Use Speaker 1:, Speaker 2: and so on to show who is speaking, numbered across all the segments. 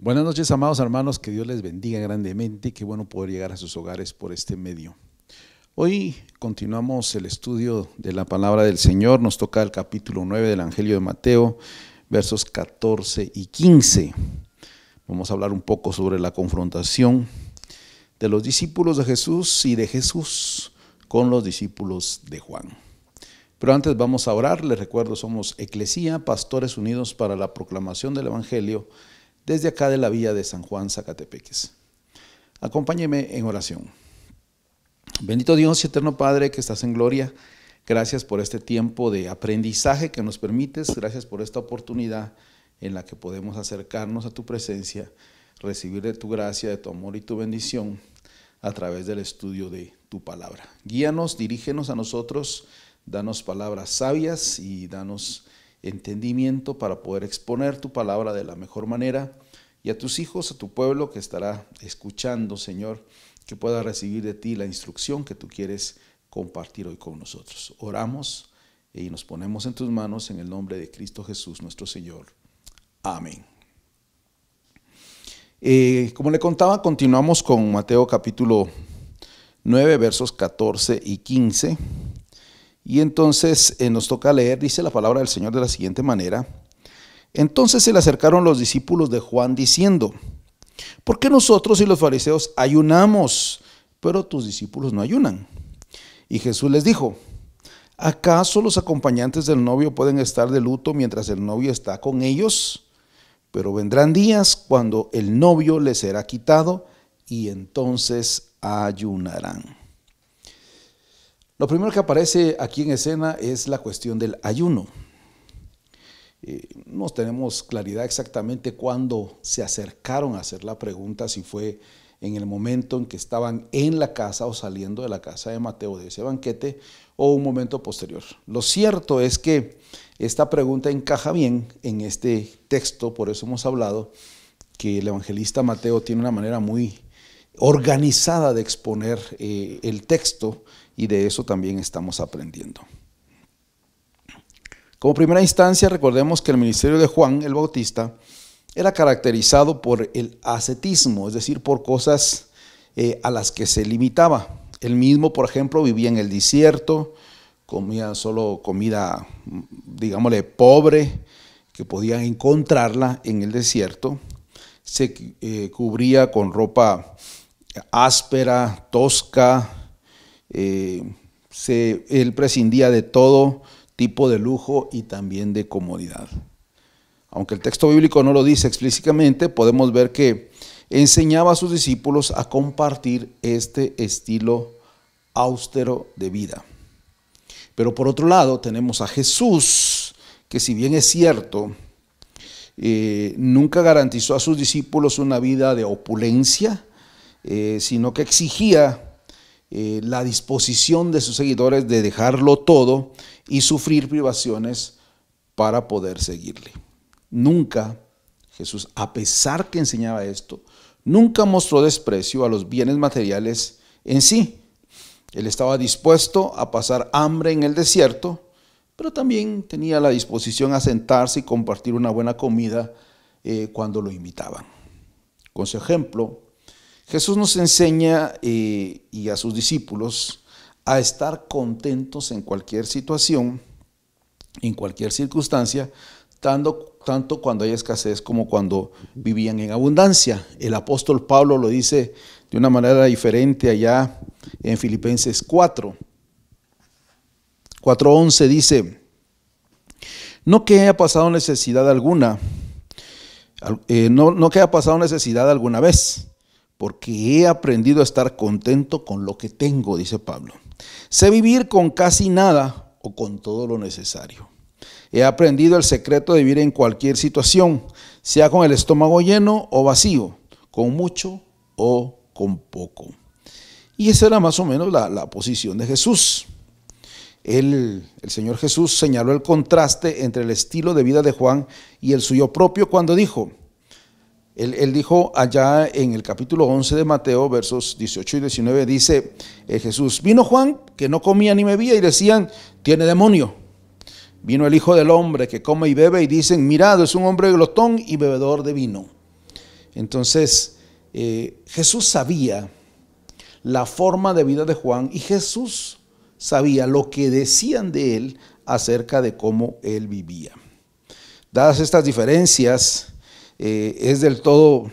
Speaker 1: Buenas noches, amados hermanos, que Dios les bendiga grandemente y qué bueno poder llegar a sus hogares por este medio. Hoy continuamos el estudio de la palabra del Señor, nos toca el capítulo 9 del Evangelio de Mateo, versos 14 y 15. Vamos a hablar un poco sobre la confrontación de los discípulos de Jesús y de Jesús con los discípulos de Juan. Pero antes vamos a orar. Les recuerdo, somos Eclesía, pastores unidos para la proclamación del Evangelio, desde acá de la villa de San Juan, Zacatepeques. Acompáñeme en oración. Bendito Dios y eterno Padre que estás en gloria, gracias por este tiempo de aprendizaje que nos permites, gracias por esta oportunidad en la que podemos acercarnos a tu presencia, recibir de tu gracia, de tu amor y tu bendición a través del estudio de tu palabra. Guíanos, dirígenos a nosotros, danos palabras sabias y danos entendimiento para poder exponer tu palabra de la mejor manera, y a tus hijos, a tu pueblo que estará escuchando, Señor, que pueda recibir de ti la instrucción que tú quieres compartir hoy con nosotros. Oramos y nos ponemos en tus manos en el nombre de Cristo Jesús nuestro Señor. Amén. Como le contaba, continuamos con Mateo capítulo 9, versos 14 y 15. Y entonces nos toca leer, dice la palabra del Señor de la siguiente manera: entonces se le acercaron los discípulos de Juan diciendo: ¿por qué nosotros y los fariseos ayunamos, pero tus discípulos no ayunan? Y Jesús les dijo: ¿acaso los acompañantes del novio pueden estar de luto mientras el novio está con ellos? Pero vendrán días cuando el novio les será quitado y entonces ayunarán. Lo primero que aparece aquí en escena es la cuestión del ayuno. No tenemos claridad exactamente cuándo se acercaron a hacer la pregunta, si fue en el momento en que estaban en la casa o saliendo de la casa de Mateo de ese banquete, o un momento posterior. Lo cierto es que esta pregunta encaja bien en este texto, por eso hemos hablado que el evangelista Mateo tiene una manera muy organizada de exponer el texto, y de eso también estamos aprendiendo. Como primera instancia, recordemos que el ministerio de Juan el Bautista era caracterizado por el ascetismo, es decir, por cosas a las que se limitaba. Él mismo, por ejemplo, vivía en el desierto, comía solo comida, digámosle, pobre, que podían encontrarla en el desierto. Se cubría con ropa áspera, tosca. Él prescindía de todo tipo de lujo y también de comodidad. Aunque el texto bíblico no lo dice explícitamente, podemos ver que enseñaba a sus discípulos a compartir este estilo austero de vida. Pero por otro lado tenemos a Jesús, que si bien es cierto, nunca garantizó a sus discípulos una vida de opulencia, sino que exigía la disposición de sus seguidores de dejarlo todo y sufrir privaciones para poder seguirle. Nunca Jesús, a pesar que enseñaba esto, nunca mostró desprecio a los bienes materiales en sí. Él estaba dispuesto a pasar hambre en el desierto, pero también tenía la disposición a sentarse y compartir una buena comida cuando lo invitaban. Con su ejemplo, Jesús nos enseña y a sus discípulos a estar contentos en cualquier situación, en cualquier circunstancia, tanto cuando hay escasez como cuando vivían en abundancia. El apóstol Pablo lo dice de una manera diferente allá en Filipenses 4:11 dice: no que haya pasado necesidad alguna, no que haya pasado necesidad alguna vez, porque he aprendido a estar contento con lo que tengo, dice Pablo. Sé vivir con casi nada o con todo lo necesario. He aprendido el secreto de vivir en cualquier situación, sea con el estómago lleno o vacío, con mucho o con poco. Y esa era más o menos la posición de Jesús. El Señor Jesús señaló el contraste entre el estilo de vida de Juan y el suyo propio cuando dijo, Él dijo allá en el capítulo 11 de Mateo, versos 18 y 19, dice Jesús: vino Juan, que no comía ni bebía, y decían: tiene demonio. Vino el Hijo del Hombre, que come y bebe, y dicen: mirad, es un hombre glotón y bebedor de vino. Entonces, Jesús sabía la forma de vida de Juan y Jesús sabía lo que decían de él acerca de cómo él vivía. Dadas estas diferencias, es del todo,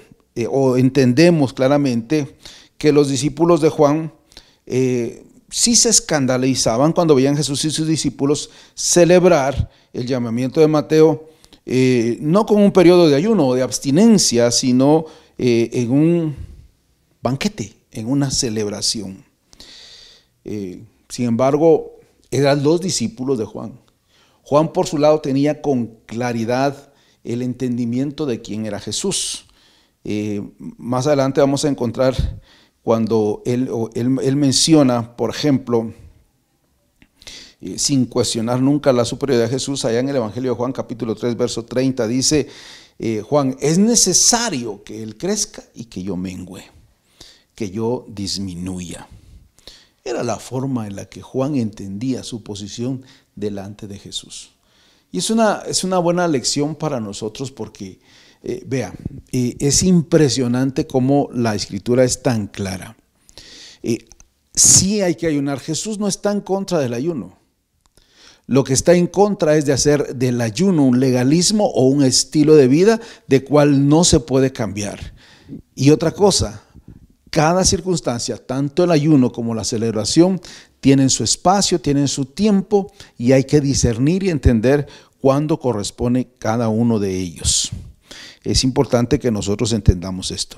Speaker 1: o entendemos claramente que los discípulos de Juan sí se escandalizaban cuando veían a Jesús y sus discípulos celebrar el llamamiento de Mateo, no con un periodo de ayuno o de abstinencia, sino en un banquete, en una celebración. Sin embargo, eran los discípulos de Juan. Juan, por su lado, tenía con claridad el entendimiento de quién era Jesús. Más adelante vamos a encontrar cuando él menciona, por ejemplo, sin cuestionar nunca la superioridad de Jesús, allá en el Evangelio de Juan, capítulo 3, verso 30, dice Juan: es necesario que Él crezca y que yo mengüe, que yo disminuya. Era la forma en la que Juan entendía su posición delante de Jesús. Y es una buena lección para nosotros porque, es impresionante cómo la Escritura es tan clara. Sí hay que ayunar. Jesús no está en contra del ayuno. Lo que está en contra es de hacer del ayuno un legalismo o un estilo de vida de cual no se puede cambiar. Y otra cosa, cada circunstancia, tanto el ayuno como la celebración, tienen su espacio, tienen su tiempo y hay que discernir y entender cuándo corresponde cada uno de ellos. Es importante que nosotros entendamos esto.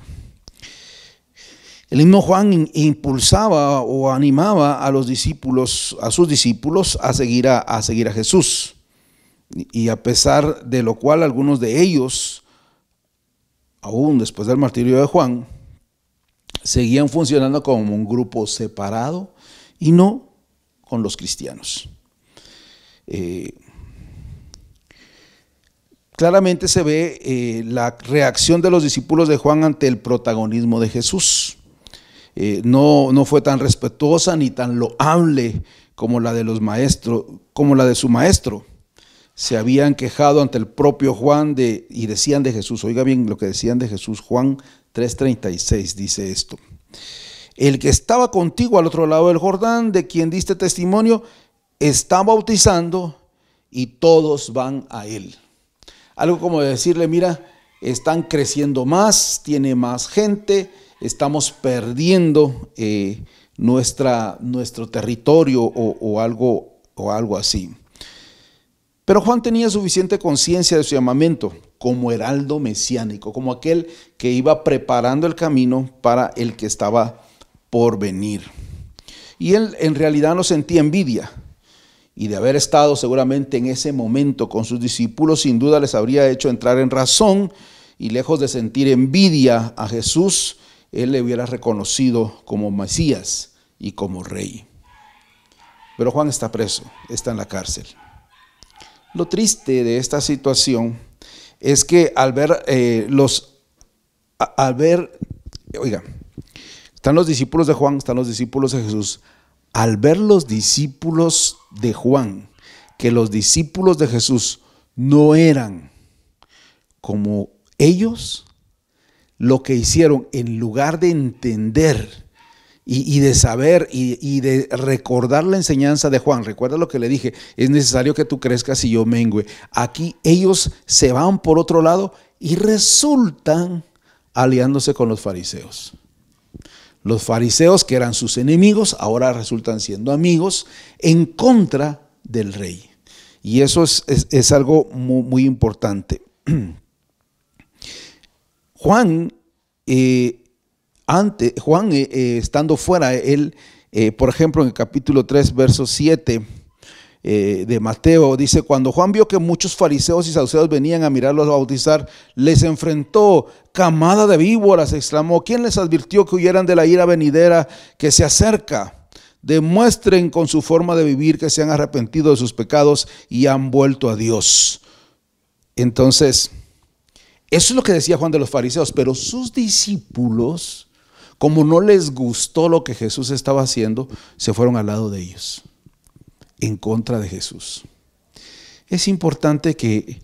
Speaker 1: El mismo Juan impulsaba o animaba a los discípulos, a sus discípulos, a seguir a Jesús. Y a pesar de lo cual, algunos de ellos, aún después del martirio de Juan, seguían funcionando como un grupo separado y no con los cristianos. Claramente se ve la reacción de los discípulos de Juan ante el protagonismo de Jesús. No fue tan respetuosa ni tan loable como la de los maestros, como la de su maestro. Se habían quejado ante el propio Juan y decían de Jesús. Oiga bien lo que decían de Jesús. Juan 3:36 dice esto: el que estaba contigo al otro lado del Jordán, de quien diste testimonio, está bautizando y todos van a él. Algo como decirle: mira, están creciendo más, tiene más gente, estamos perdiendo nuestro territorio o algo así. Pero Juan tenía suficiente conciencia de su llamamiento como heraldo mesiánico, como aquel que iba preparando el camino para el que estaba por venir. Y él en realidad no sentía envidia. Y de haber estado seguramente en ese momento con sus discípulos, sin duda les habría hecho entrar en razón, y lejos de sentir envidia a Jesús, él le hubiera reconocido como Mesías y como Rey. Pero Juan está preso, está en la cárcel. Lo triste de esta situación es que al ver, están los discípulos de Juan, están los discípulos de Jesús. Al ver los discípulos de Juan que los discípulos de Jesús no eran como ellos, lo que hicieron, en lugar de entender y de saber y de recordar la enseñanza de Juan, recuerda lo que le dije: es necesario que tú crezcas y yo mengüe. Aquí ellos se van por otro lado y resultan aliándose con los fariseos. Los fariseos, que eran sus enemigos, ahora resultan siendo amigos en contra del rey. Y eso es algo muy, muy importante. Juan, estando fuera, él, por ejemplo, en el capítulo 3, verso 7 de Mateo, dice: cuando Juan vio que muchos fariseos y saduceos venían a mirarlos a bautizar, les enfrentó. Camada de víboras, exclamó: ¿quién les advirtió que huyeran de la ira venidera que se acerca? Demuestren con su forma de vivir que se han arrepentido de sus pecados y han vuelto a Dios. Entonces, eso es lo que decía Juan de los fariseos, pero sus discípulos, como no les gustó lo que Jesús estaba haciendo, se fueron al lado de ellos, en contra de Jesús. Es importante que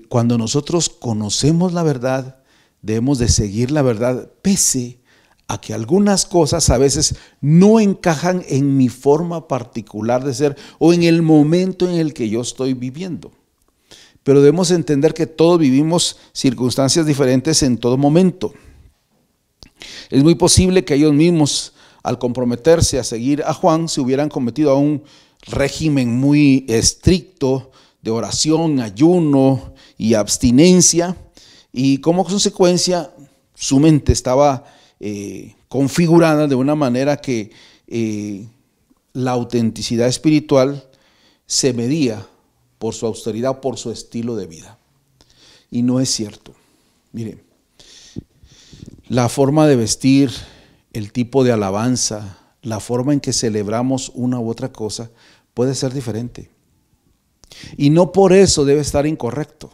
Speaker 1: cuando nosotros conocemos la verdad, Debemos de seguir la verdad, pese a que algunas cosas a veces no encajan en mi forma particular de ser o en el momento en el que yo estoy viviendo. Pero debemos entender que todos vivimos circunstancias diferentes en todo momento. Es muy posible que ellos mismos, al comprometerse a seguir a Juan, se hubieran cometido a un régimen muy estricto de oración, ayuno y abstinencia, y como consecuencia su mente estaba configurada de una manera que la autenticidad espiritual se medía por su austeridad, por su estilo de vida. Y no es cierto. Mire, la forma de vestir, el tipo de alabanza, la forma en que celebramos una u otra cosa puede ser diferente. Y no por eso debe estar incorrecto.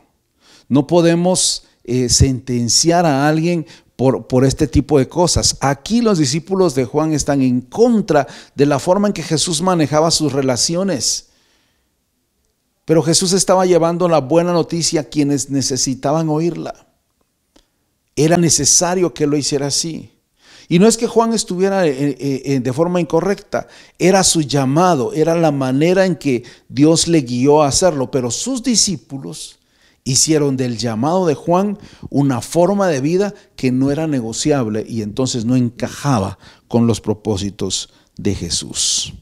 Speaker 1: No podemos sentenciar a alguien por este tipo de cosas. Aquí los discípulos de Juan están en contra de la forma en que Jesús manejaba sus relaciones. Pero Jesús estaba llevando la buena noticia a quienes necesitaban oírla. Era necesario que lo hiciera así. Y no es que Juan estuviera de forma incorrecta, era su llamado, era la manera en que Dios le guió a hacerlo. Pero sus discípulos hicieron del llamado de Juan una forma de vida que no era negociable y entonces no encajaba con los propósitos de Jesús.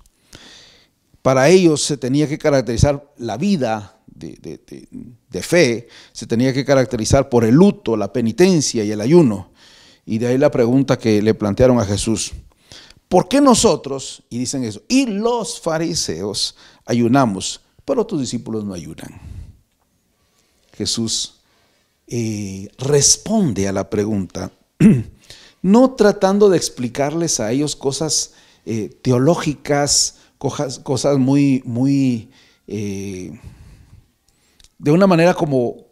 Speaker 1: Para ellos se tenía que caracterizar la vida de fe, se tenía que caracterizar por el luto, la penitencia y el ayuno. Y de ahí la pregunta que le plantearon a Jesús: ¿por qué nosotros, y dicen eso, y los fariseos ayunamos, pero tus discípulos no ayunan? Jesús responde a la pregunta, no tratando de explicarles a ellos cosas teológicas, cosas muy de una manera como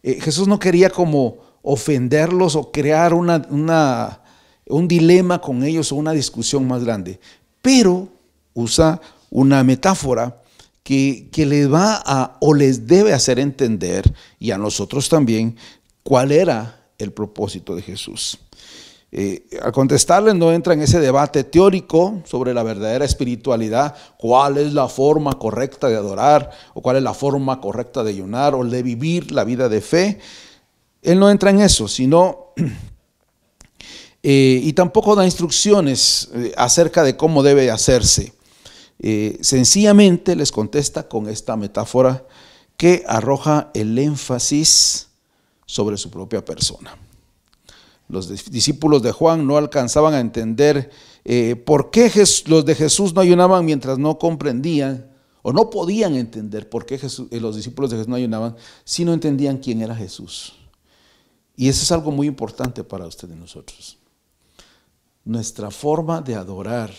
Speaker 1: Jesús no quería como ofenderlos o crear un dilema con ellos o una discusión más grande, pero usa una metáfora que les va a o les debe hacer entender, y a nosotros también, cuál era el propósito de Jesús. Al contestarles no entra en ese debate teórico sobre la verdadera espiritualidad, cuál es la forma correcta de adorar o cuál es la forma correcta de ayunar o de vivir la vida de fe. Él no entra en eso, sino y tampoco da instrucciones acerca de cómo debe hacerse. Sencillamente les contesta con esta metáfora que arroja el énfasis sobre su propia persona. Los discípulos de Juan no alcanzaban a entender por qué los de Jesús no ayunaban mientras no comprendían o no podían entender por qué los discípulos de Jesús no ayunaban si no entendían quién era Jesús. Y eso es algo muy importante para ustedes y nosotros. Nuestra forma de adorar,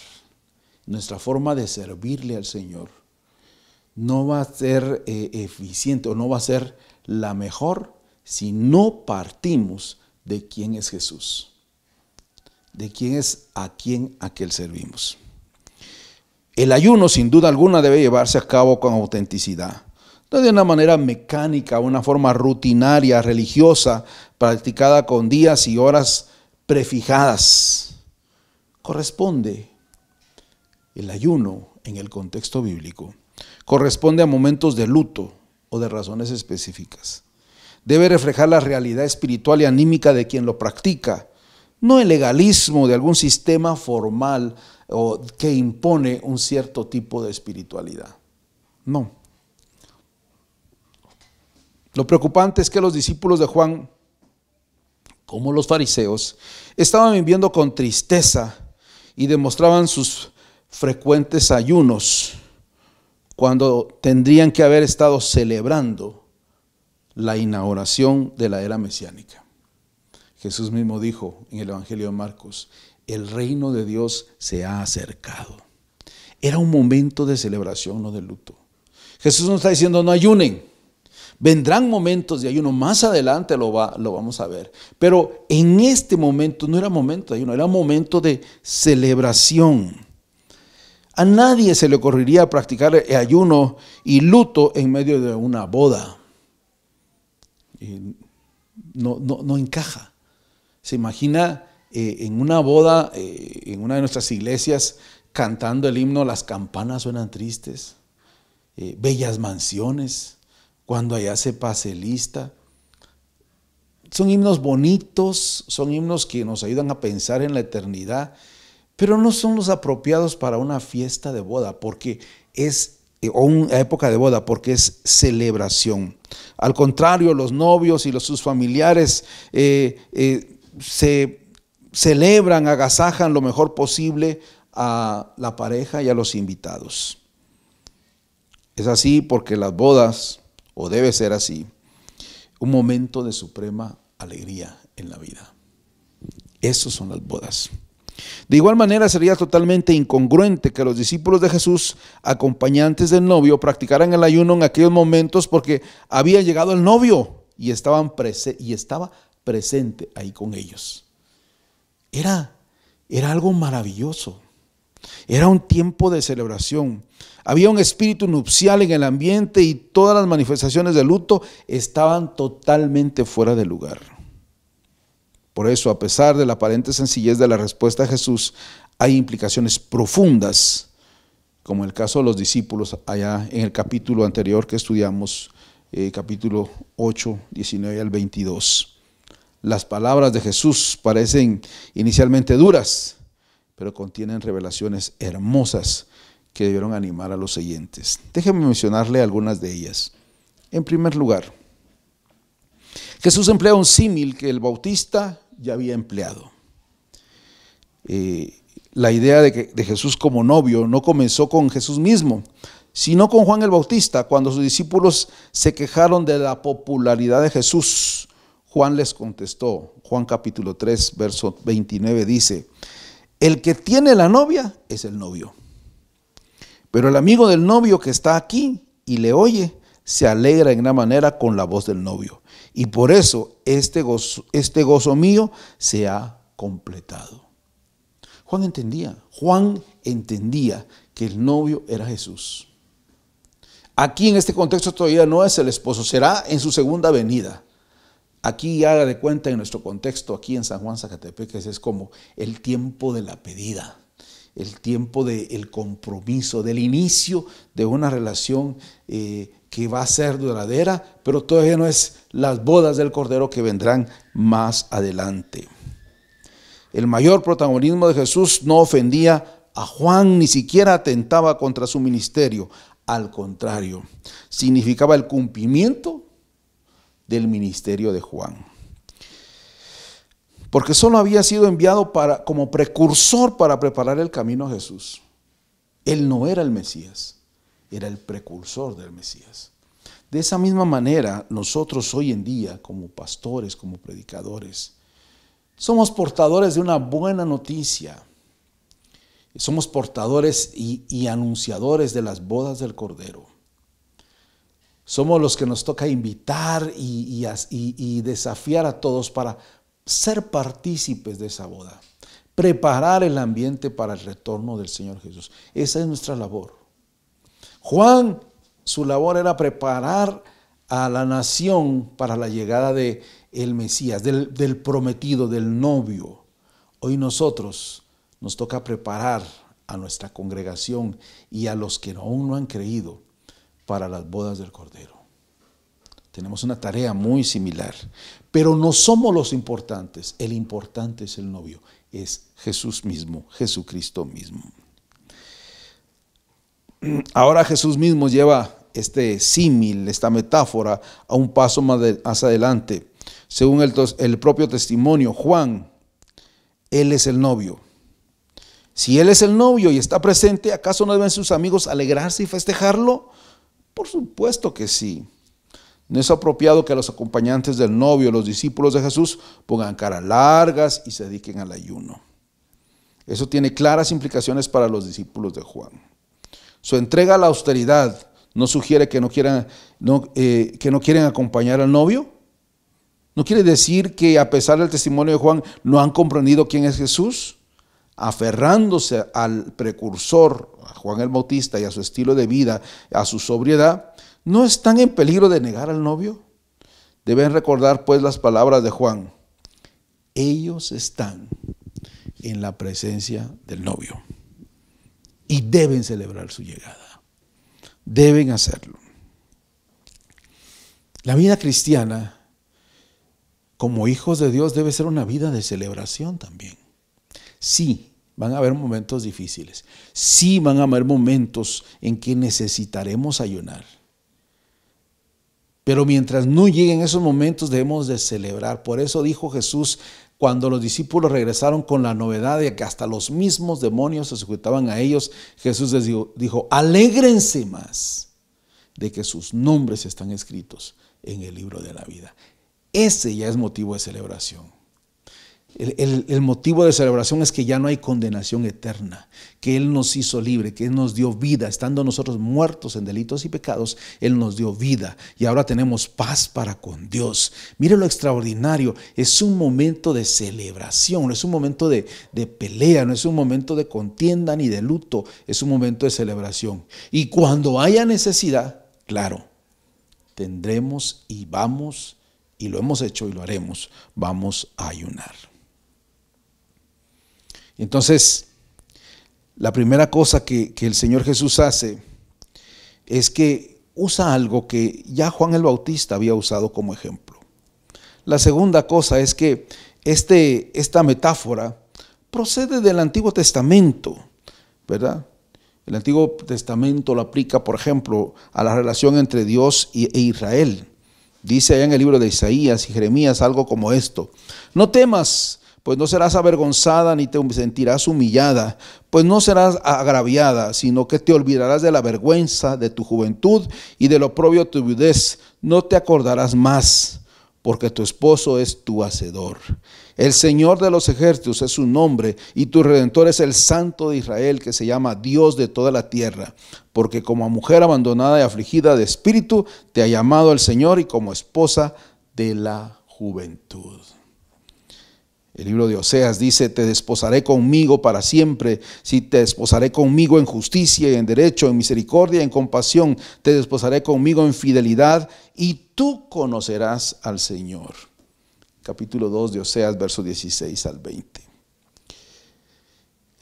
Speaker 1: nuestra forma de servirle al Señor no va a ser eficiente o no va a ser la mejor si no partimos de quién es Jesús, de quién es a quien servimos. El ayuno, sin duda alguna, debe llevarse a cabo con autenticidad, no de una manera mecánica, una forma rutinaria, religiosa, practicada con días y horas prefijadas. Corresponde el ayuno en el contexto bíblico, corresponde a momentos de luto o de razones específicas. Debe reflejar la realidad espiritual y anímica de quien lo practica, no el legalismo de algún sistema formal o que impone un cierto tipo de espiritualidad. No. Lo preocupante es que los discípulos de Juan, como los fariseos, estaban viviendo con tristeza y demostraban sus frecuentes ayunos cuando tendrían que haber estado celebrando la inauguración de la era mesiánica. Jesús mismo dijo en el Evangelio de Marcos: el reino de Dios se ha acercado. Era un momento de celebración, no de luto. Jesús nos está diciendo: no ayunen. Vendrán momentos de ayuno, más adelante lo vamos a ver. Pero en este momento no era momento de ayuno, era momento de celebración. A nadie se le ocurriría practicar ayuno y luto en medio de una boda. no encaja. Se imagina en una boda, en una de nuestras iglesias, cantando el himno "Las campanas suenan tristes", "Bellas mansiones", "Cuando allá se pase lista". Son himnos bonitos, son himnos que nos ayudan a pensar en la eternidad, pero no son los apropiados para una fiesta de boda, o una época de boda, porque es celebración. Al contrario, los novios y sus familiares se celebran, agasajan lo mejor posible a la pareja y a los invitados. Es así porque las bodas, o debe ser así, un momento de suprema alegría en la vida. Esas son las bodas. De igual manera, sería totalmente incongruente que los discípulos de Jesús, acompañantes del novio, practicaran el ayuno en aquellos momentos porque había llegado el novio y estaba presente ahí con ellos. Era algo maravilloso. Era un tiempo de celebración. Había un espíritu nupcial en el ambiente y todas las manifestaciones de luto estaban totalmente fuera de lugar. Por eso, a pesar de la aparente sencillez de la respuesta de Jesús, hay implicaciones profundas, como el caso de los discípulos allá en el capítulo anterior que estudiamos, capítulo 8, 19 al 22. Las palabras de Jesús parecen inicialmente duras, pero contienen revelaciones hermosas que debieron animar a los oyentes. Déjenme mencionarle algunas de ellas. En primer lugar, Jesús emplea un símil que el Bautista ya había empleado. La idea de Jesús como novio no comenzó con Jesús mismo, sino con Juan el Bautista. Cuando sus discípulos se quejaron de la popularidad de Jesús, Juan les contestó. Juan capítulo 3, verso 29 dice: "El que tiene la novia es el novio. Pero el amigo del novio que está aquí y le oye, se alegra en gran manera con la voz del novio. Y por eso este gozo mío se ha completado". Juan entendía que el novio era Jesús. Aquí en este contexto todavía no es el esposo, será en su segunda venida. Aquí haga de cuenta, en nuestro contexto, aquí en San Juan, Zacatepec, es como el tiempo de la pedida, el tiempo del compromiso, del inicio de una relación que va a ser duradera, pero todavía no es las bodas del Cordero que vendrán más adelante. El mayor protagonismo de Jesús no ofendía a Juan, ni siquiera atentaba contra su ministerio. Al contrario, significaba el cumplimiento del ministerio de Juan. Porque solo había sido enviado como precursor para preparar el camino a Jesús. Él no era el Mesías, era el precursor del Mesías. De esa misma manera, nosotros hoy en día, como pastores, como predicadores, somos portadores de una buena noticia. Somos portadores y anunciadores de las bodas del Cordero. Somos los que nos toca invitar y desafiar a todos para ser partícipes de esa boda, preparar el ambiente para el retorno del Señor Jesús. Esa es nuestra labor. Juan, su labor era preparar a la nación para la llegada de el Mesías, del prometido, del novio. Hoy nosotros nos toca preparar a nuestra congregación y a los que aún no han creído para las bodas del Cordero. Tenemos una tarea muy similar, pero no somos los importantes. El importante es el novio, es Jesús mismo, Jesucristo mismo. Ahora Jesús mismo lleva este símil, esta metáfora, a un paso más adelante. Según el propio testimonio, Juan, él es el novio. Si él es el novio y está presente, ¿acaso no deben sus amigos alegrarse y festejarlo? Por supuesto que sí. No es apropiado que los acompañantes del novio, los discípulos de Jesús, pongan caras largas y se dediquen al ayuno. Eso tiene claras implicaciones para los discípulos de Juan. Su entrega a la austeridad no sugiere que no quieren acompañar al novio. ¿No quiere decir que a pesar del testimonio de Juan no han comprendido quién es Jesús? Aferrándose al precursor, a Juan el Bautista, y a su estilo de vida, a su sobriedad, ¿no están en peligro de negar al novio? Deben recordar pues las palabras de Juan. Ellos están en la presencia del novio y deben celebrar su llegada. Deben hacerlo. La vida cristiana, como hijos de Dios, debe ser una vida de celebración también. Sí, van a haber momentos difíciles. Sí, van a haber momentos en que necesitaremos ayunar. Pero mientras no lleguen esos momentos, debemos de celebrar. Por eso dijo Jesús, cuando los discípulos regresaron con la novedad de que hasta los mismos demonios se sujetaban a ellos, Jesús les dijo, alégrense más de que sus nombres están escritos en el libro de la vida. Ese ya es motivo de celebración. El motivo de celebración es que ya no hay condenación eterna, que Él nos hizo libre, que Él nos dio vida, estando nosotros muertos en delitos y pecados, Él nos dio vida y ahora tenemos paz para con Dios. Mire lo extraordinario, es un momento de celebración, no es un momento de pelea, no es un momento de contienda ni de luto, es un momento de celebración. Y cuando haya necesidad, claro, tendremos y vamos, y lo hemos hecho y lo haremos, vamos a ayunar. Entonces, la primera cosa que el Señor Jesús hace es que usa algo que ya Juan el Bautista había usado como ejemplo. La segunda cosa es que esta metáfora procede del Antiguo Testamento, ¿verdad? El Antiguo Testamento lo aplica, por ejemplo, a la relación entre Dios e Israel. Dice allá en el libro de Isaías y Jeremías algo como esto: no temas, pues no serás avergonzada ni te sentirás humillada, pues no serás agraviada, sino que te olvidarás de la vergüenza de tu juventud y de lo oprobio de tu viudez. No te acordarás más, porque tu esposo es tu hacedor. El Señor de los ejércitos es su nombre, y tu Redentor es el Santo de Israel, que se llama Dios de toda la tierra. Porque como mujer abandonada y afligida de espíritu, te ha llamado el Señor, y como esposa de la juventud. El libro de Oseas dice: te desposaré conmigo para siempre, si te desposaré conmigo en justicia y en derecho, en misericordia y en compasión, te desposaré conmigo en fidelidad, y tú conocerás al Señor. Capítulo 2 de Oseas, versos 16 al 20.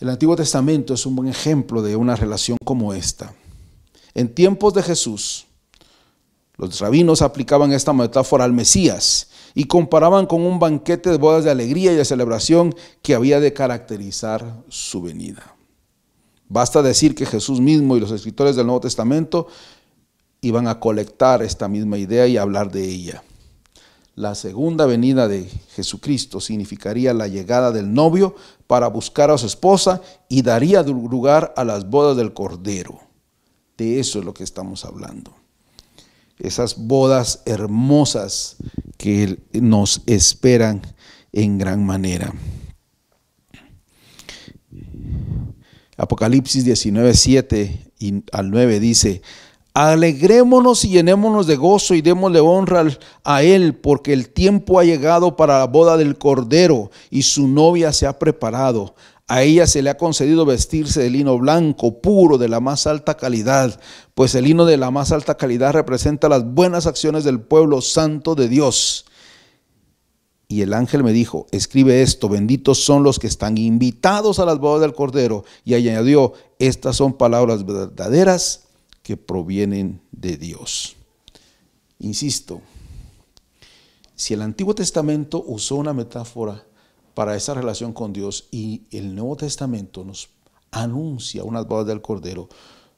Speaker 1: El Antiguo Testamento es un buen ejemplo de una relación como esta. En tiempos de Jesús, los rabinos aplicaban esta metáfora al Mesías y comparaban con un banquete de bodas de alegría y de celebración que había de caracterizar su venida. Basta decir que Jesús mismo y los escritores del Nuevo Testamento iban a colectar esta misma idea y hablar de ella. La segunda venida de Jesucristo significaría la llegada del novio para buscar a su esposa y daría lugar a las bodas del Cordero. De eso es lo que estamos hablando. Esas bodas hermosas que nos esperan en gran manera. Apocalipsis 19, 7 al 9 dice: alegrémonos y llenémonos de gozo y démosle honra a Él, porque el tiempo ha llegado para la boda del Cordero y su novia se ha preparado. A ella se le ha concedido vestirse de lino blanco, puro, de la más alta calidad, pues el lino de la más alta calidad representa las buenas acciones del pueblo santo de Dios. Y el ángel me dijo: escribe esto, benditos son los que están invitados a las bodas del Cordero. Y añadió: estas son palabras verdaderas que provienen de Dios. Insisto, si el Antiguo Testamento usó una metáfora para esa relación con Dios y el Nuevo Testamento nos anuncia unas bodas del Cordero,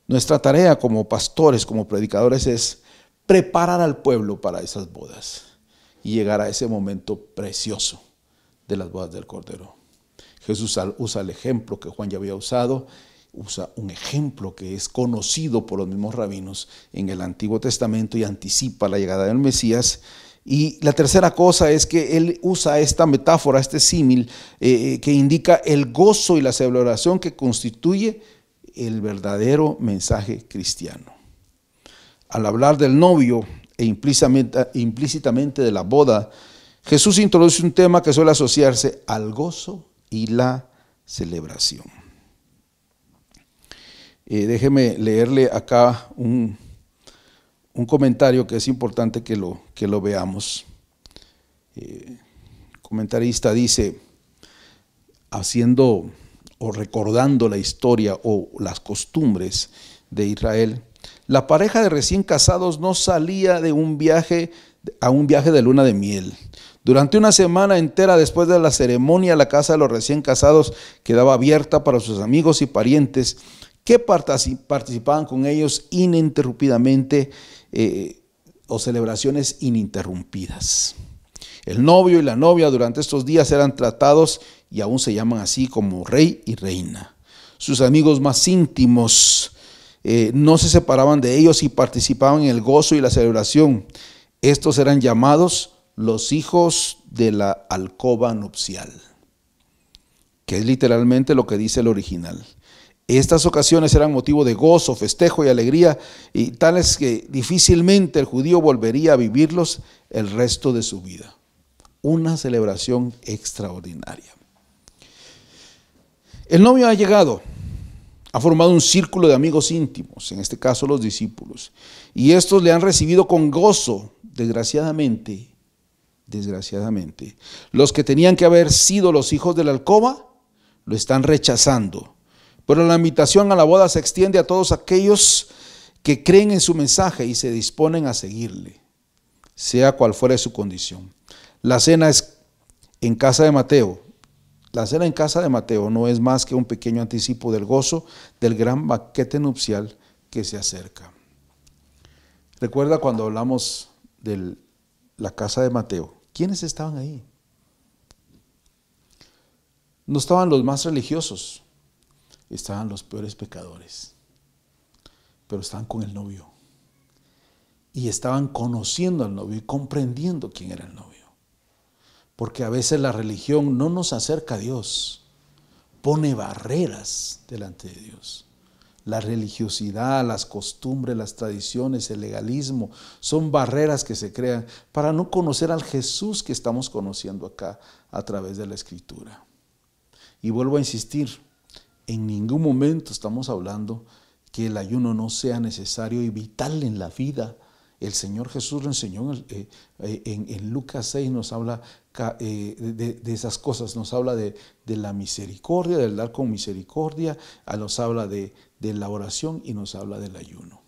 Speaker 1: nuestra tarea como pastores, como predicadores, es preparar al pueblo para esas bodas y llegar a ese momento precioso de las bodas del Cordero. Jesús usa el ejemplo que Juan ya había usado, usa un ejemplo que es conocido por los mismos rabinos en el Antiguo Testamento y anticipa la llegada del Mesías. Y la tercera cosa es que él usa esta metáfora, este símil, que indica el gozo y la celebración que constituye el verdadero mensaje cristiano. Al hablar del novio e implícitamente de la boda, Jesús introduce un tema que suele asociarse al gozo y la celebración. Déjeme leerle acá un comentario que es importante que lo veamos. comentarista dice, haciendo o recordando la historia o las costumbres de Israel, la pareja de recién casados no salía de un viaje a un viaje de luna de miel. Durante una semana entera después de la ceremonia, la casa de los recién casados quedaba abierta para sus amigos y parientes que participaban con ellos ininterrumpidamente o celebraciones ininterrumpidas. El novio y la novia durante estos días eran tratados y aún se llaman así como rey y reina. Sus amigos más íntimos no se separaban de ellos y participaban en el gozo y la celebración. Estos eran llamados los hijos de la alcoba nupcial, que es literalmente lo que dice el original. Estas ocasiones eran motivo de gozo, festejo y alegría, y tales que difícilmente el judío volvería a vivirlos el resto de su vida. Una celebración extraordinaria. El novio ha llegado, ha formado un círculo de amigos íntimos, en este caso los discípulos, y estos le han recibido con gozo. Desgraciadamente, los que tenían que haber sido los hijos de la alcoba lo están rechazando. Pero la invitación a la boda se extiende a todos aquellos que creen en su mensaje y se disponen a seguirle, sea cual fuere su condición. La cena es en casa de Mateo. La cena en casa de Mateo no es más que un pequeño anticipo del gozo del gran banquete nupcial que se acerca. Recuerda cuando hablamos de la casa de Mateo, ¿quiénes estaban ahí? No estaban los más religiosos, estaban los peores pecadores, pero estaban con el novio y estaban conociendo al novio y comprendiendo quién era el novio. Porque a veces la religión no nos acerca a Dios, pone barreras delante de Dios. La religiosidad, las costumbres, las tradiciones, el legalismo, son barreras que se crean para no conocer al Jesús que estamos conociendo acá a través de la Escritura. Y vuelvo a insistir, en ningún momento estamos hablando que el ayuno no sea necesario y vital en la vida. El Señor Jesús lo enseñó en Lucas 6, nos habla de esas cosas, nos habla de la misericordia, del dar con misericordia, nos habla de la oración y nos habla del ayuno.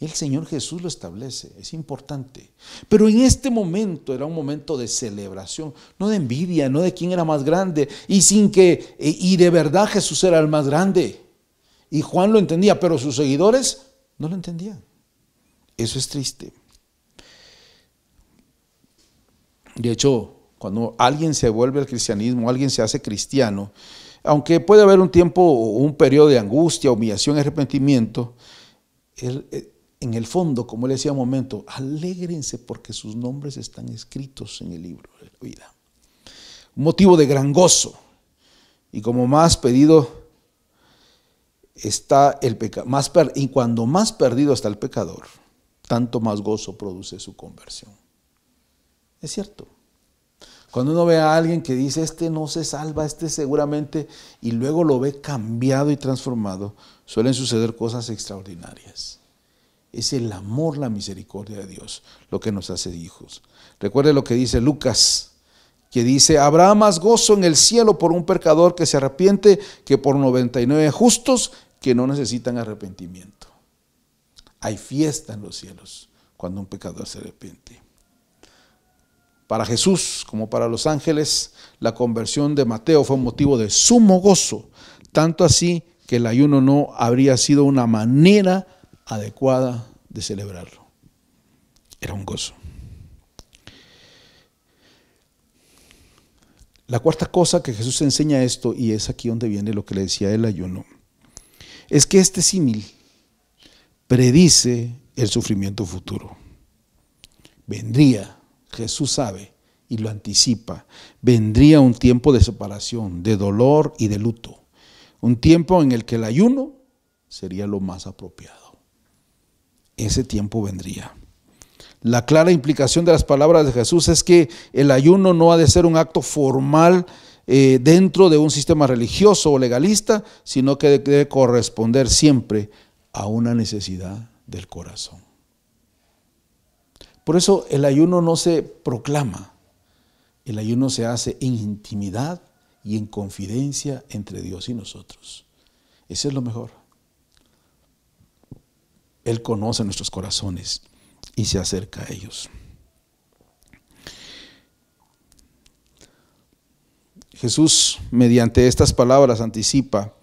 Speaker 1: El Señor Jesús lo establece, es importante. Pero en este momento era un momento de celebración, no de envidia, no de quién era más grande, y de verdad Jesús era el más grande. Y Juan lo entendía, pero sus seguidores no lo entendían. Eso es triste. De hecho, cuando alguien se vuelve al cristianismo, alguien se hace cristiano, aunque puede haber un tiempo o un periodo de angustia, humillación y arrepentimiento, en el fondo, como le decía un momento, alégrense porque sus nombres están escritos en el libro de la vida. Un motivo de gran gozo. Y como más pedido está el pecado, y cuando más perdido está el pecador, tanto más gozo produce su conversión. Es cierto. Cuando uno ve a alguien que dice, este no se salva, este seguramente, y luego lo ve cambiado y transformado, suelen suceder cosas extraordinarias. Es el amor, la misericordia de Dios lo que nos hace hijos. Recuerde lo que dice Lucas, que dice, habrá más gozo en el cielo por un pecador que se arrepiente que por 99 justos que no necesitan arrepentimiento. Hay fiesta en los cielos cuando un pecador se arrepiente. Para Jesús, como para los ángeles, la conversión de Mateo fue un motivo de sumo gozo, tanto así que el ayuno no habría sido una manera adecuada de celebrarlo. Era un gozo. La cuarta cosa que Jesús enseña esto, y es aquí donde viene lo que le decía el ayuno, es que este símil predice el sufrimiento futuro. Vendría, Jesús sabe y lo anticipa, vendría un tiempo de separación, de dolor y de luto. Un tiempo en el que el ayuno sería lo más apropiado. Ese tiempo vendría. La clara implicación de las palabras de Jesús es que el ayuno no ha de ser un acto formal dentro de un sistema religioso o legalista, sino que debe corresponder siempre a una necesidad del corazón. Por eso el ayuno no se proclama, El ayuno se hace en intimidad y en confidencia entre Dios y nosotros. Ese es lo mejor. Él conoce nuestros corazones y se acerca a ellos. Jesús, mediante estas palabras, anticipa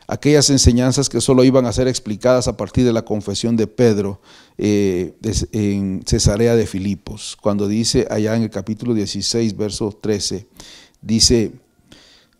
Speaker 1: aquellas enseñanzas que solo iban a ser explicadas a partir de la confesión de Pedro en Cesarea de Filipos, cuando dice allá en el capítulo 16, verso 13, dice: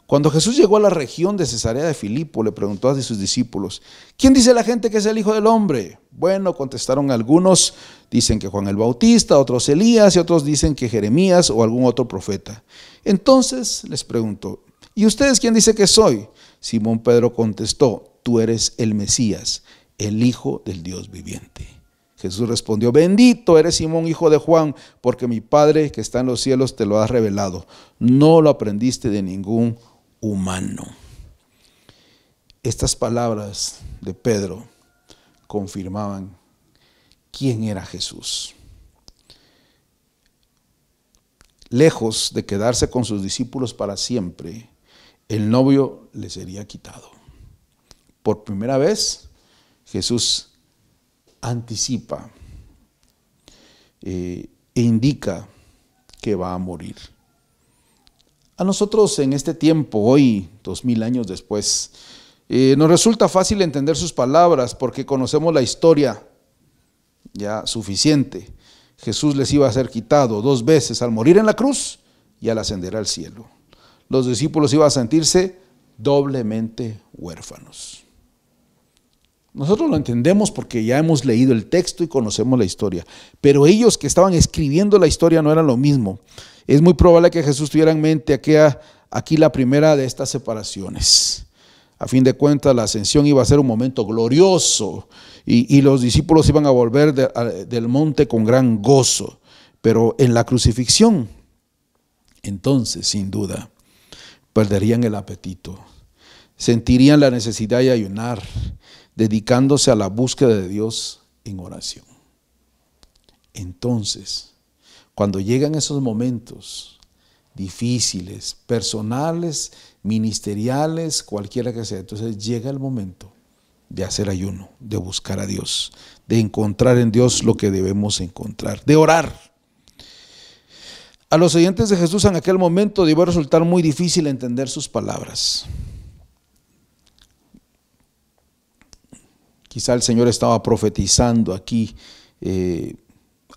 Speaker 1: cuando Jesús llegó a la región de Cesarea de Filipo, le preguntó a sus discípulos: ¿quién dice la gente que es el Hijo del Hombre? Bueno, contestaron algunos, dicen que Juan el Bautista, otros Elías, y otros dicen que Jeremías o algún otro profeta. Entonces les preguntó: ¿y ustedes quién dice que soy? Simón Pedro contestó: tú eres el Mesías, el Hijo del Dios viviente. Jesús respondió: bendito eres Simón, hijo de Juan, porque mi Padre que está en los cielos te lo ha revelado. No lo aprendiste de ningún humano. Estas palabras de Pedro confirmaban quién era Jesús. Lejos de quedarse con sus discípulos para siempre, el novio le sería quitado. Por primera vez, Jesús anticipa e indica que va a morir. A nosotros en este tiempo, hoy, 2000 años después, nos resulta fácil entender sus palabras porque conocemos la historia ya suficiente. Jesús les iba a ser quitado 2 veces, al morir en la cruz y al ascender al cielo. Los discípulos iban a sentirse doblemente huérfanos. Nosotros lo entendemos porque ya hemos leído el texto y conocemos la historia, pero ellos que estaban escribiendo la historia no eran lo mismo. Es muy probable que Jesús tuviera en mente aquí la primera de estas separaciones. A fin de cuentas, la ascensión iba a ser un momento glorioso y los discípulos iban a volver del monte con gran gozo. Pero en la crucifixión, entonces, sin duda, perderían el apetito, sentirían la necesidad de ayunar, dedicándose a la búsqueda de Dios en oración. Entonces, cuando llegan esos momentos difíciles, personales, ministeriales, cualquiera que sea, entonces llega el momento de hacer ayuno, de buscar a Dios, de encontrar en Dios lo que debemos encontrar, de orar. A los oyentes de Jesús en aquel momento debió resultar muy difícil entender sus palabras. Quizá el Señor estaba profetizando aquí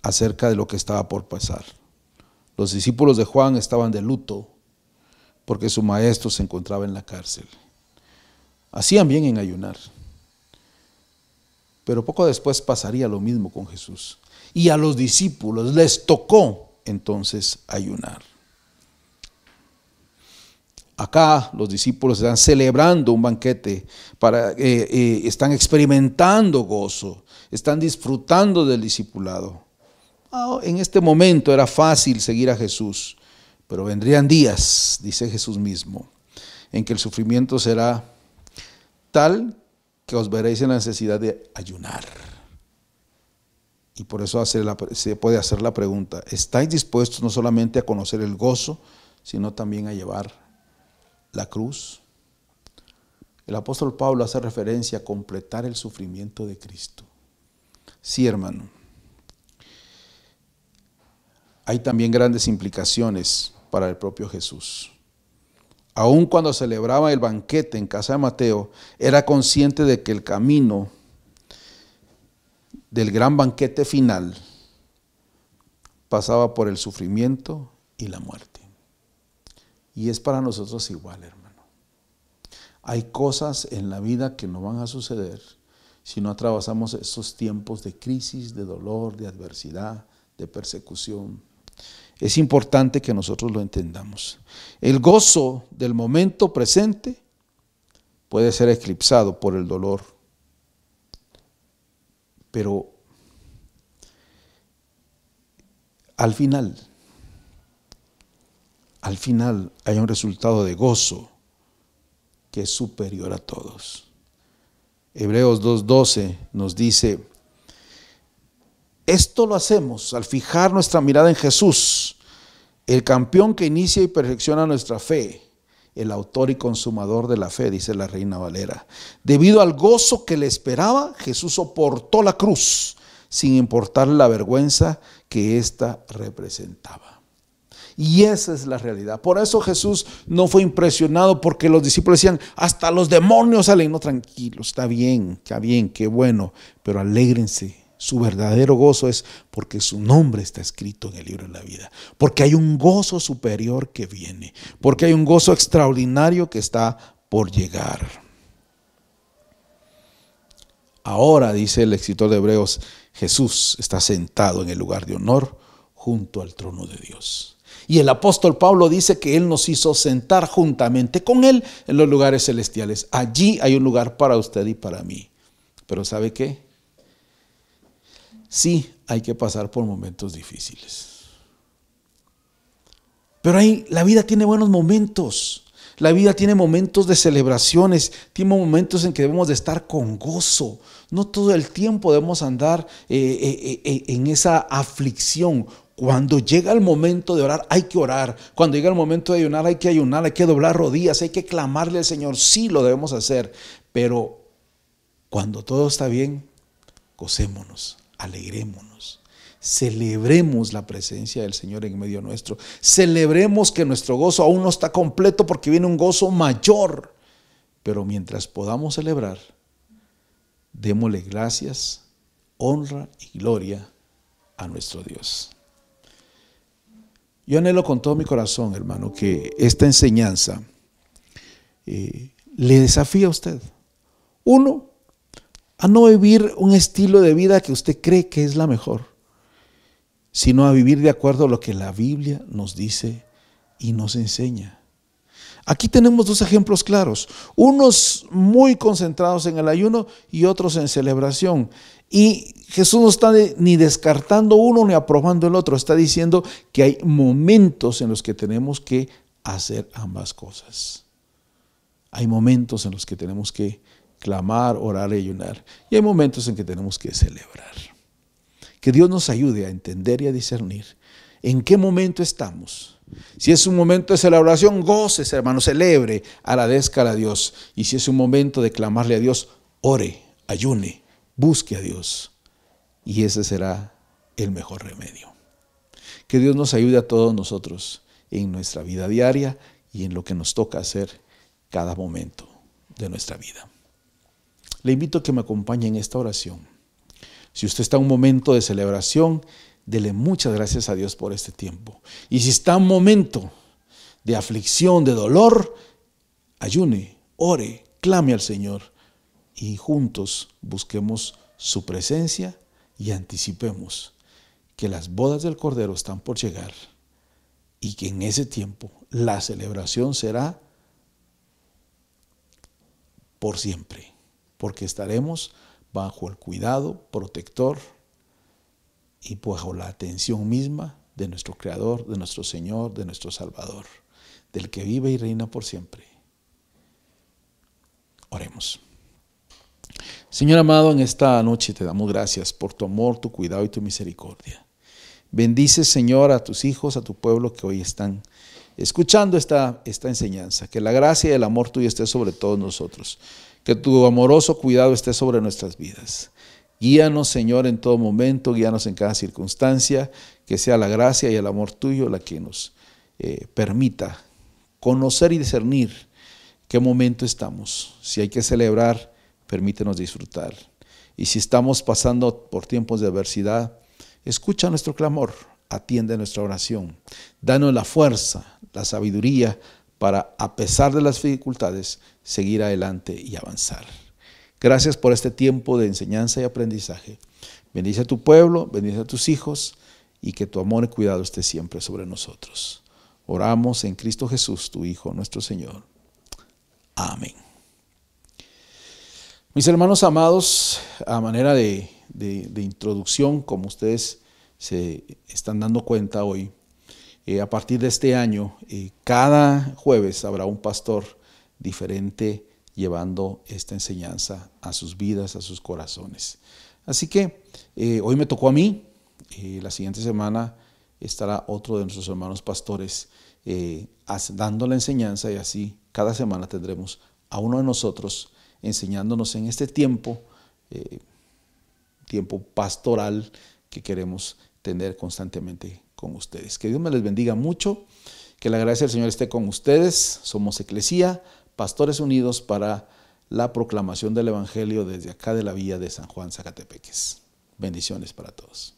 Speaker 1: acerca de lo que estaba por pasar. Los discípulos de Juan estaban de luto porque su maestro se encontraba en la cárcel. Hacían bien en ayunar, pero poco después pasaría lo mismo con Jesús. Y a los discípulos les tocó entonces ayunar. Acá los discípulos están celebrando un banquete, están experimentando gozo, están disfrutando del discipulado. En este momento era fácil seguir a Jesús, pero vendrían días, dice Jesús mismo, en que el sufrimiento será tal que os veréis en la necesidad de ayunar. Y por eso se puede hacer la pregunta: ¿estáis dispuestos no solamente a conocer el gozo, sino también a llevar la cruz? El apóstol Pablo hace referencia a completar el sufrimiento de Cristo. Sí, hermano. Hay también grandes implicaciones para el propio Jesús. Aun cuando celebraba el banquete en casa de Mateo, era consciente de que el camino del gran banquete final pasaba por el sufrimiento y la muerte. Y es para nosotros igual, hermano. Hay cosas en la vida que no van a suceder si no atravesamos esos tiempos de crisis, de dolor, de adversidad, de persecución. Es importante que nosotros lo entendamos. El gozo del momento presente puede ser eclipsado por el dolor, pero al final hay un resultado de gozo que es superior a todos. Hebreos 2:12 nos dice: esto lo hacemos al fijar nuestra mirada en Jesús, El campeón que inicia y perfecciona nuestra fe, el autor y consumador de la fe, dice la Reina Valera. Debido al gozo que le esperaba, Jesús soportó la cruz, sin importar la vergüenza que ésta representaba. Y esa es la realidad. Por eso Jesús no fue impresionado porque los discípulos decían, hasta los demonios salen. No, tranquilos, está bien, qué bueno, pero alégrense. Su verdadero gozo es porque su nombre está escrito en el libro de la vida. Porque hay un gozo superior que viene. Porque hay un gozo extraordinario que está por llegar. Ahora, dice el escritor de Hebreos, Jesús está sentado en el lugar de honor junto al trono de Dios. Y el apóstol Pablo dice que Él nos hizo sentar juntamente con Él en los lugares celestiales. Allí hay un lugar para usted y para mí. Pero ¿sabe qué? Sí, hay que pasar por momentos difíciles. Pero la vida tiene buenos momentos. La vida tiene momentos de celebraciones, tiene momentos en que debemos de estar con gozo. No todo el tiempo debemos andar en esa aflicción. Cuando llega el momento de orar, hay que orar. Cuando llega el momento de ayunar, hay que doblar rodillas, hay que clamarle al Señor. Sí, lo debemos hacer. Pero cuando todo está bien, gocémonos, alegrémonos. Celebremos la presencia del Señor en medio nuestro. Celebremos que nuestro gozo aún no está completo porque viene un gozo mayor. Pero mientras podamos celebrar, démosle gracias, honra y gloria a nuestro Dios. Yo anhelo con todo mi corazón, hermano, que esta enseñanza le desafíe a usted. Uno, a no vivir un estilo de vida que usted cree que es la mejor, sino a vivir de acuerdo a lo que la Biblia nos dice y nos enseña. Aquí tenemos dos ejemplos claros, unos muy concentrados en el ayuno y otros en celebración. Y Jesús no está ni descartando uno ni aprobando el otro, está diciendo que hay momentos en los que tenemos que hacer ambas cosas. Hay momentos en los que tenemos que clamar, orar y ayunar, y hay momentos en que tenemos que celebrar. Que Dios nos ayude a entender y a discernir en qué momento estamos. Si es un momento de celebración, gócese, hermano, celebre, agradezca a Dios. Y si es un momento de clamarle a Dios, ore, ayune, busque a Dios. Y ese será el mejor remedio. Que Dios nos ayude a todos nosotros en nuestra vida diaria y en lo que nos toca hacer cada momento de nuestra vida. Le invito a que me acompañe en esta oración. Si usted está en un momento de celebración, dele muchas gracias a Dios por este tiempo. Y si está en un momento de aflicción, de dolor, ayune, ore, clame al Señor y juntos busquemos su presencia y anticipemos que las bodas del Cordero están por llegar y que en ese tiempo la celebración será por siempre, porque estaremos bajo el cuidado protector y bajo la atención misma de nuestro Creador, de nuestro Señor, de nuestro Salvador, del que vive y reina por siempre. Oremos. Señor amado, en esta noche te damos gracias por tu amor, tu cuidado y tu misericordia. Bendice, Señor, a tus hijos, a tu pueblo que hoy están escuchando esta enseñanza. Que la gracia y el amor tuyo esté sobre todos nosotros. Que tu amoroso cuidado esté sobre nuestras vidas. Guíanos, Señor, en todo momento, guíanos en cada circunstancia, que sea la gracia y el amor tuyo la que nos permita conocer y discernir qué momento estamos. Si hay que celebrar, permítenos disfrutar. Y si estamos pasando por tiempos de adversidad, escucha nuestro clamor, atiende nuestra oración. Danos la fuerza, la sabiduría para, a pesar de las dificultades, seguir adelante y avanzar. Gracias por este tiempo de enseñanza y aprendizaje. Bendice a tu pueblo, bendice a tus hijos y que tu amor y cuidado esté siempre sobre nosotros. Oramos en Cristo Jesús, tu Hijo, nuestro Señor. Amén. Mis hermanos amados, a manera de introducción, como ustedes se están dando cuenta hoy, a partir de este año, cada jueves habrá un pastor diferente llevando esta enseñanza a sus vidas, a sus corazones. Así que hoy me tocó a mí, la siguiente semana estará otro de nuestros hermanos pastores dando la enseñanza, y así cada semana tendremos a uno de nosotros enseñándonos en este tiempo pastoral que queremos tener constantemente con ustedes. Que Dios me les bendiga mucho, que la gracia del Señor esté con ustedes. Somos Eclesía, pastores unidos para la proclamación del Evangelio desde acá de la villa de San Juan, Zacatepeques. Bendiciones para todos.